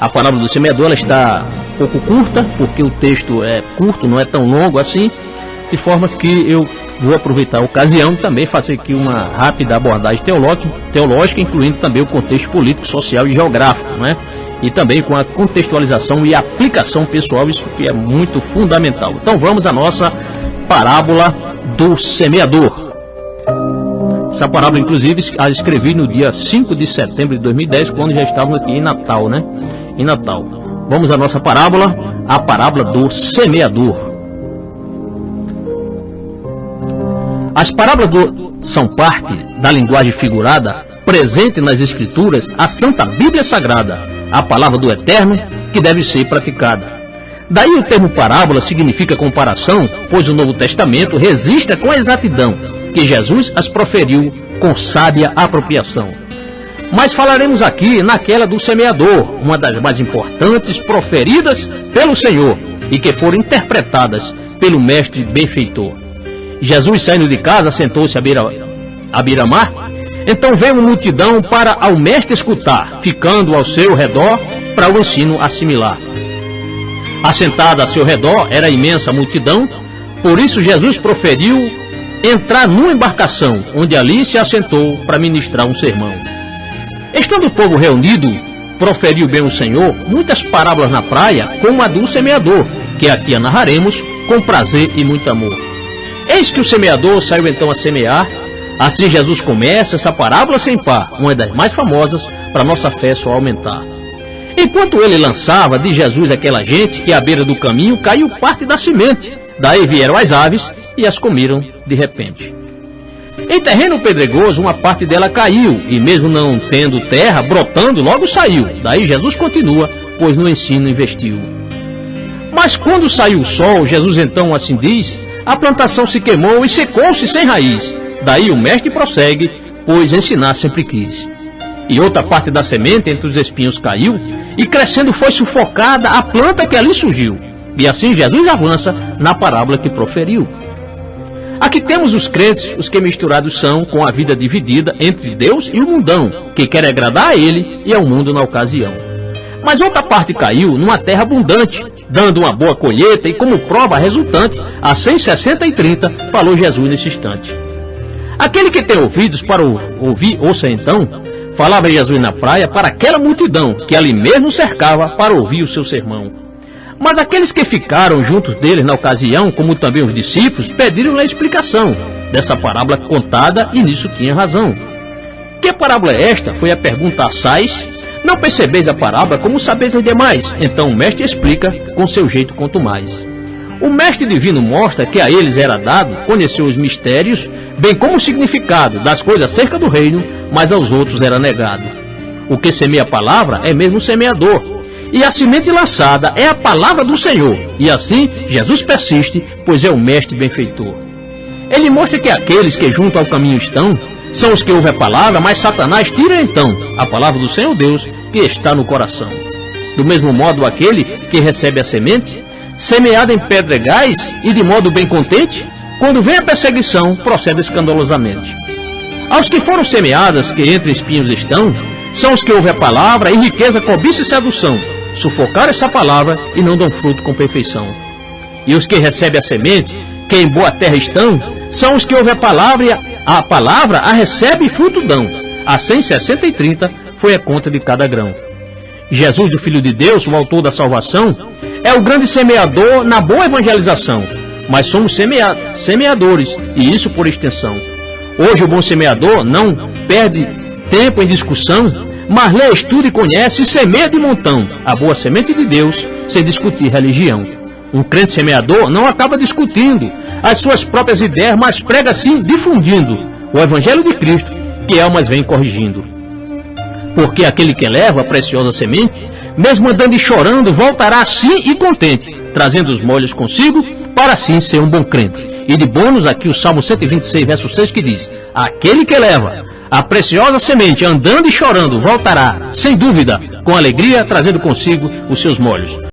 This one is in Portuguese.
A parábola do semeador ela está um pouco curta, porque o texto é curto, não é tão longo assim, de formas que eu vou aproveitar a ocasião e também fazer aqui uma rápida abordagem teológica, incluindo também o contexto político, social e geográfico, né? E também com a contextualização e aplicação pessoal, isso que é muito fundamental. Então vamos à nossa parábola do semeador. Essa parábola, inclusive, a escrevi no dia 5 de setembro de 2010, quando já estávamos aqui em Natal, né? Em Natal. Vamos à nossa parábola, a parábola do semeador. As parábolas são parte da linguagem figurada presente nas Escrituras, a Santa Bíblia Sagrada, a palavra do Eterno, que deve ser praticada. Daí o termo parábola significa comparação, pois o Novo Testamento registra com exatidão que Jesus as proferiu com sábia apropriação. Mas falaremos aqui naquela do semeador, uma das mais importantes proferidas pelo Senhor e que foram interpretadas pelo mestre benfeitor. Jesus, saindo de casa, sentou-se à beira-mar. Então veio uma multidão para ao mestre escutar, ficando ao seu redor para o ensino assimilar. Assentada a seu redor era a imensa multidão, por isso Jesus proferiu entrar numa embarcação, onde ali se assentou para ministrar um sermão. Estando o povo reunido, proferiu bem o Senhor muitas parábolas na praia, como a do semeador, que aqui a narraremos com prazer e muito amor. Eis que o semeador saiu então a semear. Assim Jesus começa essa parábola sem par, uma das mais famosas para nossa fé só aumentar. Enquanto ele lançava de Jesus aquela gente que à beira do caminho caiu parte da semente. Daí vieram as aves e as comeram de repente. Em terreno pedregoso uma parte dela caiu, e mesmo não tendo terra, brotando, logo saiu. Daí Jesus continua, pois no ensino investiu. Mas quando saiu o sol, Jesus então assim diz, a plantação se queimou e secou-se sem raiz. Daí o mestre prossegue, pois ensinar sempre quis. E outra parte da semente entre os espinhos caiu, e crescendo foi sufocada a planta que ali surgiu. E assim Jesus avança na parábola que proferiu. Aqui temos os crentes, os que misturados são com a vida dividida entre Deus e o mundão, que quer agradar a ele e ao mundo na ocasião. Mas outra parte caiu numa terra abundante, dando uma boa colheita, e como prova resultante, a 100, 60 e 30, falou Jesus nesse instante. Aquele que tem ouvidos para ouvir, ouça então, falava Jesus na praia para aquela multidão que ali mesmo cercava para ouvir o seu sermão. Mas aqueles que ficaram juntos deles na ocasião, como também os discípulos, pediram-lhe a explicação dessa parábola contada, e nisso tinha razão. Que parábola é esta? Foi a pergunta assaz. Não percebeis a parábola como sabeis as demais? Então o mestre explica com seu jeito quanto mais. O mestre divino mostra que a eles era dado conhecer os mistérios, bem como o significado das coisas acerca do reino, mas aos outros era negado. O que semeia a palavra é mesmo o semeador, e a semente lançada é a palavra do Senhor, e assim Jesus persiste, pois é o mestre benfeitor. Ele mostra que aqueles que junto ao caminho estão, são os que ouvem a palavra, mas Satanás tira então a palavra do Senhor Deus que está no coração. Do mesmo modo, aquele que recebe a semente, semeada em pedregais e de modo bem contente, quando vem a perseguição, procede escandalosamente. Aos que foram semeadas, que entre espinhos estão, são os que ouvem a palavra, e riqueza, cobiça e sedução, sufocaram essa palavra e não dão fruto com perfeição. E os que recebem a semente, que em boa terra estão, são os que ouvem a palavra e a recebe e fruto dão. A 100, 60 e 30 foi a conta de cada grão. Jesus, do Filho de Deus, o autor da salvação, é o grande semeador na boa evangelização, mas somos semeadores, e isso por extensão. Hoje o bom semeador não perde tempo em discussão, mas lê, estuda e conhece e semeia de montão a boa semente de Deus, sem discutir religião. Um crente semeador não acaba discutindo as suas próprias ideias, mas prega sim difundindo o Evangelho de Cristo, que almas vem corrigindo. Porque aquele que leva a preciosa semente, mesmo andando e chorando, voltará sim e contente, trazendo os molhos consigo, para assim ser um bom crente. E de bônus aqui o Salmo 126, verso 6, que diz: aquele que leva a preciosa semente, andando e chorando, voltará, sem dúvida, com alegria, trazendo consigo os seus molhos.